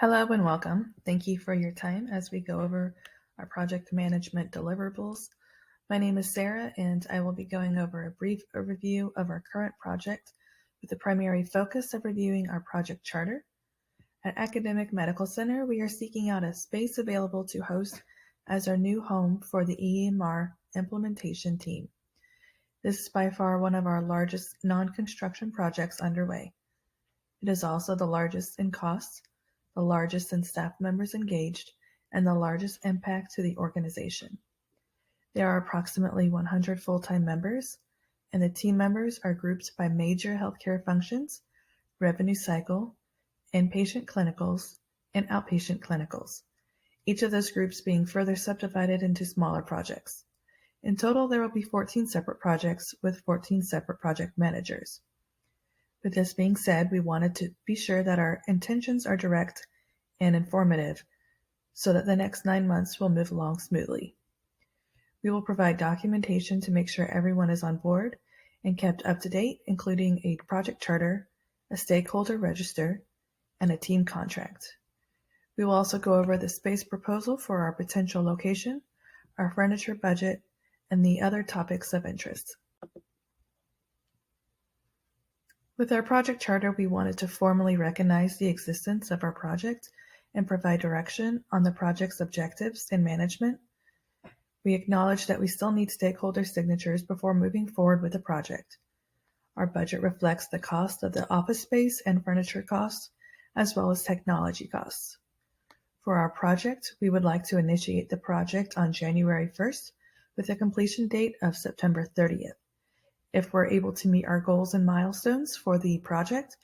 Hello and welcome. Thank you for your time as we go over our project management deliverables. My name is Sarah, and I will be going over a brief overview of our current project with the primary focus of reviewing our project charter. At Academic Medical Center, we are seeking out a space available to host as our new home for the EMR implementation team. This is by far one of our largest non-construction projects underway. It is also the largest in costs, the largest in staff members engaged, and the largest impact to the organization. There are approximately 100 full-time members, and the team members are grouped by major healthcare functions, revenue cycle, inpatient clinicals, and outpatient clinicals, each of those groups being further subdivided into smaller projects. In total, there will be 14 separate projects with 14 separate project managers. With this being said, we wanted to be sure that our intentions are direct and informative so that the next 9 months will move along smoothly. We will provide documentation to make sure everyone is on board and kept up to date, including a project charter, a stakeholder register, and a team contract. We will also go over the space proposal for our potential location, our furniture budget, and the other topics of interest. With our project charter, we wanted to formally recognize the existence of our project and provide direction on the project's objectives and management. We acknowledge that we still need stakeholder signatures before moving forward with the project. Our budget reflects the cost of the office space and furniture costs, as well as technology costs. For our project, we would like to initiate the project on January 1st with a completion date of September 30th. If we're able to meet our goals and milestones for the project,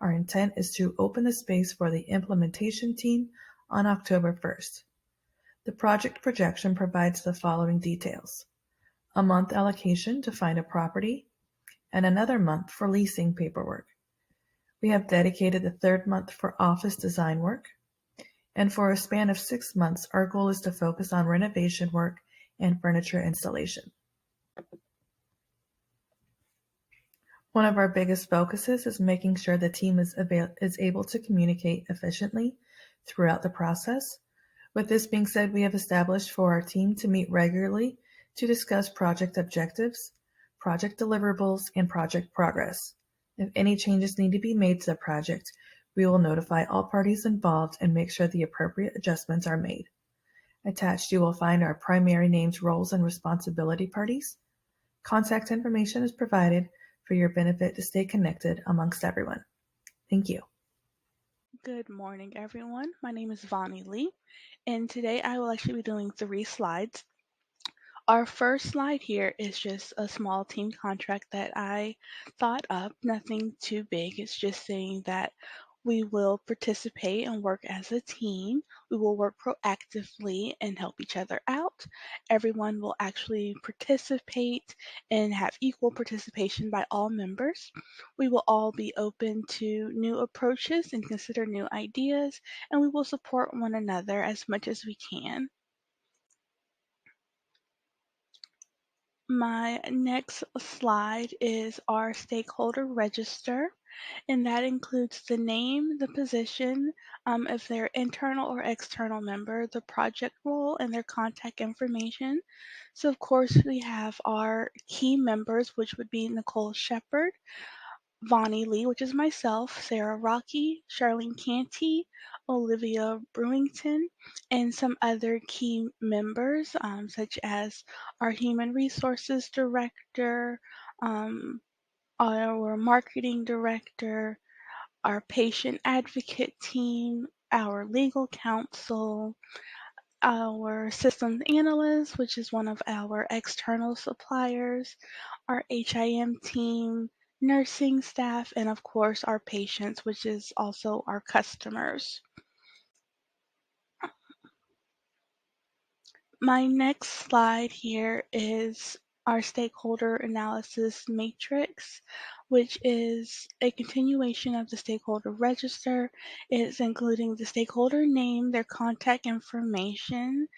our intent is to open the space for the implementation team on October 1st. The project projection provides the following details: a month allocation to find a property, and another month for leasing paperwork. We have dedicated the third month for office design work, and for a span of 6 months, our goal is to focus on renovation work and furniture installation. One of our biggest focuses is making sure the team is able to communicate efficiently throughout the process. With this being said, we have established for our team to meet regularly to discuss project objectives, project deliverables, and project progress. If any changes need to be made to the project, we will notify all parties involved and make sure the appropriate adjustments are made. Attached, you will find our primary named roles and responsibility parties. Contact information is provided for your benefit to stay connected amongst everyone. Thank you. Good morning, everyone. My name is Vonnie Lee, and today I will actually be doing 3 slides. Our first slide here is just a small team contract that I thought up, nothing too big. It's just saying that we will participate and work as a team. We will work proactively and help each other out. Everyone will actually participate and have equal participation by all members. We will all be open to new approaches and consider new ideas, and we will support one another as much as we can. My next slide is our stakeholder register, and that includes the name, the position, if they're internal or external member, the project role, and their contact information. So of course we have our key members, which would be Nicole Shepard, Vonnie Lee, which is myself, Sarah Rocky, Charlene Canty, Olivia Brewington, and some other key members, such as our Human Resources Director, our Marketing Director, our Patient Advocate Team, our Legal Counsel, our Systems Analyst, which is one of our external suppliers, our HIM team, nursing staff, and of course our patients, which is also our customers. My next slide here is our stakeholder analysis matrix, which is a continuation of the stakeholder register. It's including the stakeholder name, their contact information,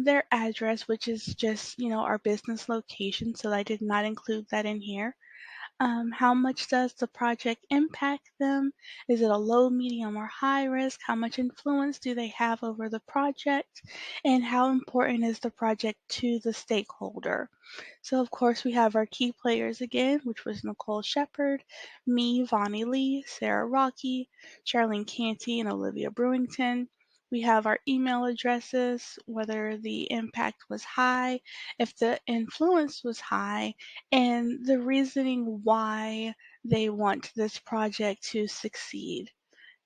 their address, which is just, our business location, so I did not include that in here. How much does the project impact them? Is it a low, medium, or high risk? How much influence do they have over the project? And how important is the project to the stakeholder? So, of course, we have our key players again, which was Nicole Shepard, me, Vonnie Lee, Sarah Rocky, Charlene Canty, and Olivia Brewington. We have our email addresses, whether the impact was high, if the influence was high, and the reasoning why they want this project to succeed.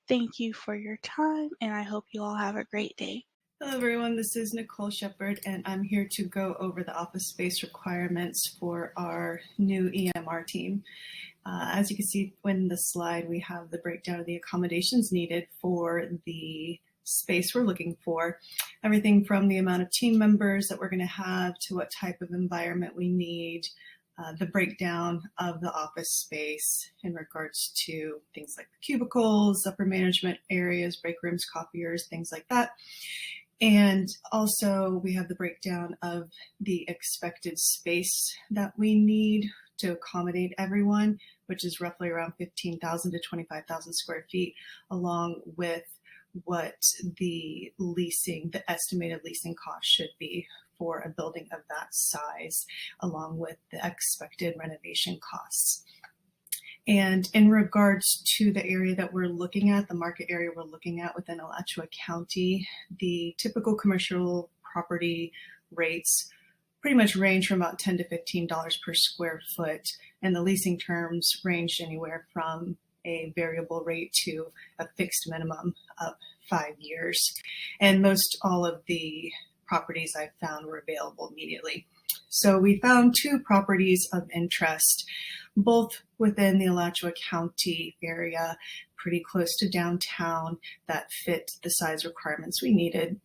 Thank you for your time, and I hope you all have a great day. Hello everyone, this is Nicole Shepard and I'm here to go over the office space requirements for our new EMR team. As you can see in the slide, we have the breakdown of the accommodations needed for the space we're looking for. Everything from the amount of team members that we're going to have to what type of environment we need, the breakdown of the office space in regards to things like the cubicles, upper management areas, break rooms, copiers, things like that. And also we have the breakdown of the expected space that we need to accommodate everyone, which is roughly around 15,000 to 25,000 square feet, along with what the estimated leasing cost should be for a building of that size, along with the expected renovation costs. And in regards to the area that we're looking at, the market area we're looking at within Alachua County, the typical commercial property rates pretty much range from about $10 to $15 per square foot, and the leasing terms range anywhere from a variable rate to a fixed minimum of 5 years. And most all of the properties I found were available immediately. So we found 2 properties of interest, both within the Alachua County area, pretty close to downtown, that fit the size requirements we needed.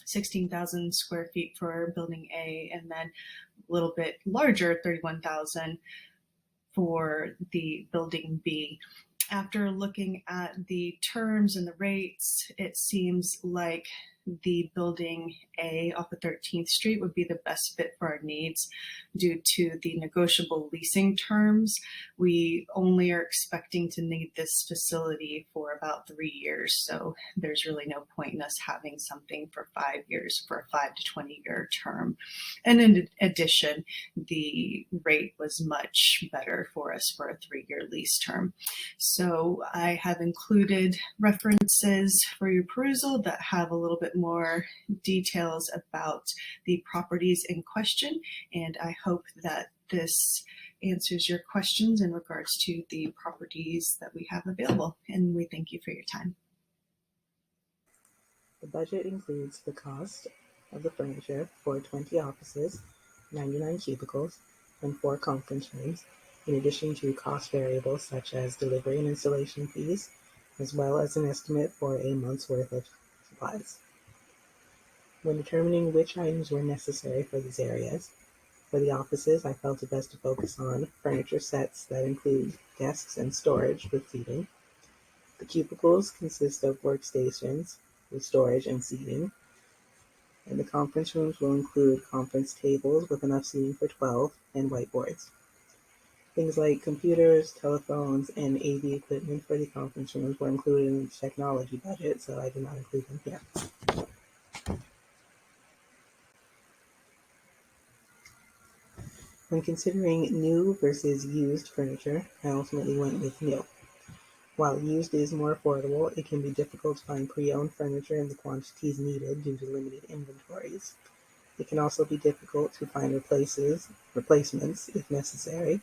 16,000 square feet for building A, and then a little bit larger, 31,000 for the building B. After looking at the terms and the rates, it seems like the building A off of 13th Street would be the best fit for our needs due to the negotiable leasing terms. We only are expecting to need this facility for about 3 years, so there's really no point in us having something for 5 years for a 5 to 20-year term. And in addition, the rate was much better for us for a 3-year lease term. So I have included references for your perusal that have a little bit more details about the properties in question, and I hope that this answers your questions in regards to the properties that we have available, and we thank you for your time. The budget includes the cost of the furniture for 20 offices, 99 cubicles, and 4 conference rooms, in addition to cost variables such as delivery and installation fees, as well as an estimate for a month's worth of supplies. When determining which items were necessary for these areas, for the offices, I felt it best to focus on furniture sets that include desks and storage with seating. The cubicles consist of workstations with storage and seating, and the conference rooms will include conference tables with enough seating for 12 and whiteboards. Things like computers, telephones, and AV equipment for the conference rooms were included in the technology budget, so I did not include them here. When considering new versus used furniture, I ultimately went with new. While used is more affordable, it can be difficult to find pre-owned furniture in the quantities needed due to limited inventories. It can also be difficult to find replacements if necessary.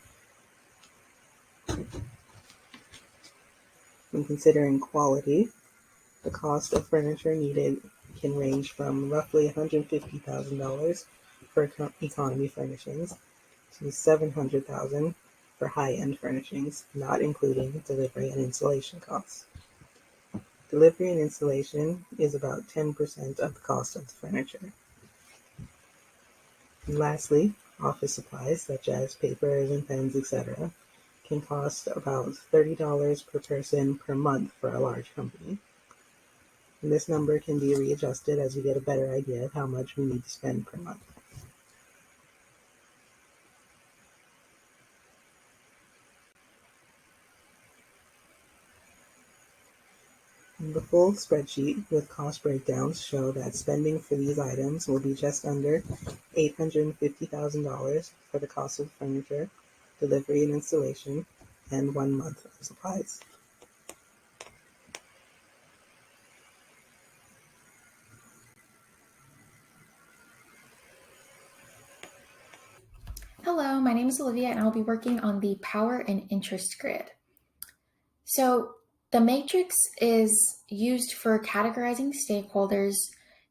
When considering quality, the cost of furniture needed can range from roughly $150,000 for economy furnishings to $700,000 for high-end furnishings, not including delivery and installation costs. Delivery and installation is about 10% of the cost of the furniture. And lastly, office supplies such as papers and pens, etc., can cost about $30 per person per month for a large company. And this number can be readjusted as we get a better idea of how much we need to spend per month. The full spreadsheet with cost breakdowns show that spending for these items will be just under $850,000 for the cost of furniture, delivery and installation, and 1 month of supplies. Hello, my name is Olivia and I'll be working on the power and interest grid. So the matrix is used for categorizing stakeholders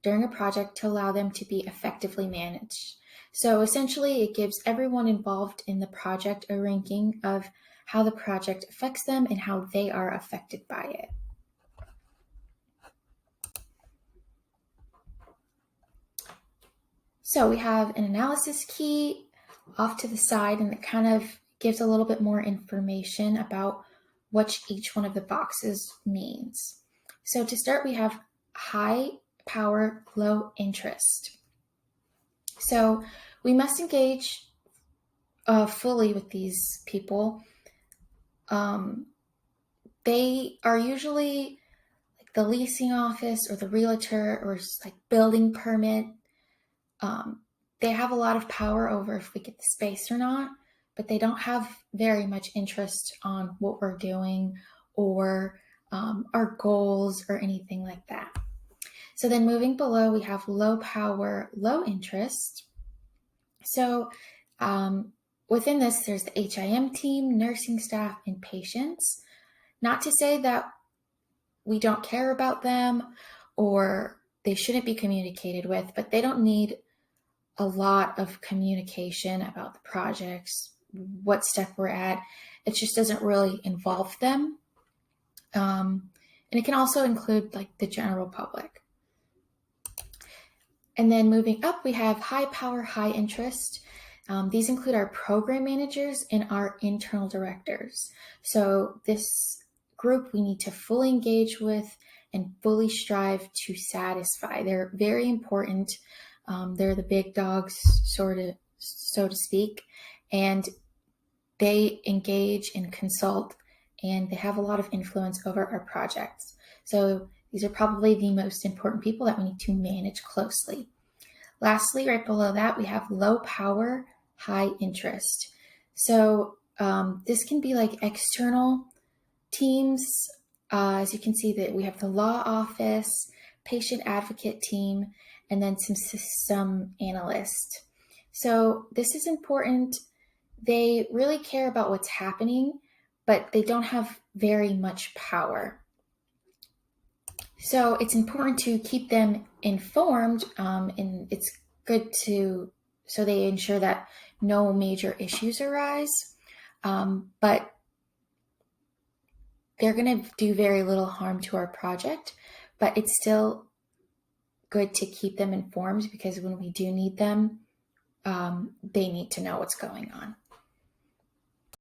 during a project to allow them to be effectively managed. So essentially it gives everyone involved in the project a ranking of how the project affects them and how they are affected by it. So we have an analysis key off to the side, and it kind of gives a little bit more information about what each one of the boxes means. So to start, we have high power, low interest. So we must engage fully with these people. They are usually like the leasing office or the realtor or like building permit. They have a lot of power over if we get the space or not, but they don't have very much interest on what we're doing or our goals or anything like that. So then moving below, we have low power, low interest. So within this, there's the HIM team, nursing staff, and patients. Not to say that we don't care about them or they shouldn't be communicated with, but they don't need a lot of communication about the projects, what step we're at. It just doesn't really involve them. And it can also include like the general public. And then moving up, we have high power, high interest. These include our program managers and our internal directors. So this group we need to fully engage with and fully strive to satisfy. They're very important. They're the big dogs, so to speak, and they engage and consult, and they have a lot of influence over our projects. So these are probably the most important people that we need to manage closely. Lastly, right below that, we have low power, high interest. So this can be like external teams. As you can see that we have the law office, patient advocate team, and then some analysts. So this is important. They really care about what's happening, but they don't have very much power. So it's important to keep them informed, and it's good so they ensure that no major issues arise. But they're going to do very little harm to our project, but it's still good to keep them informed because when we do need them, they need to know what's going on.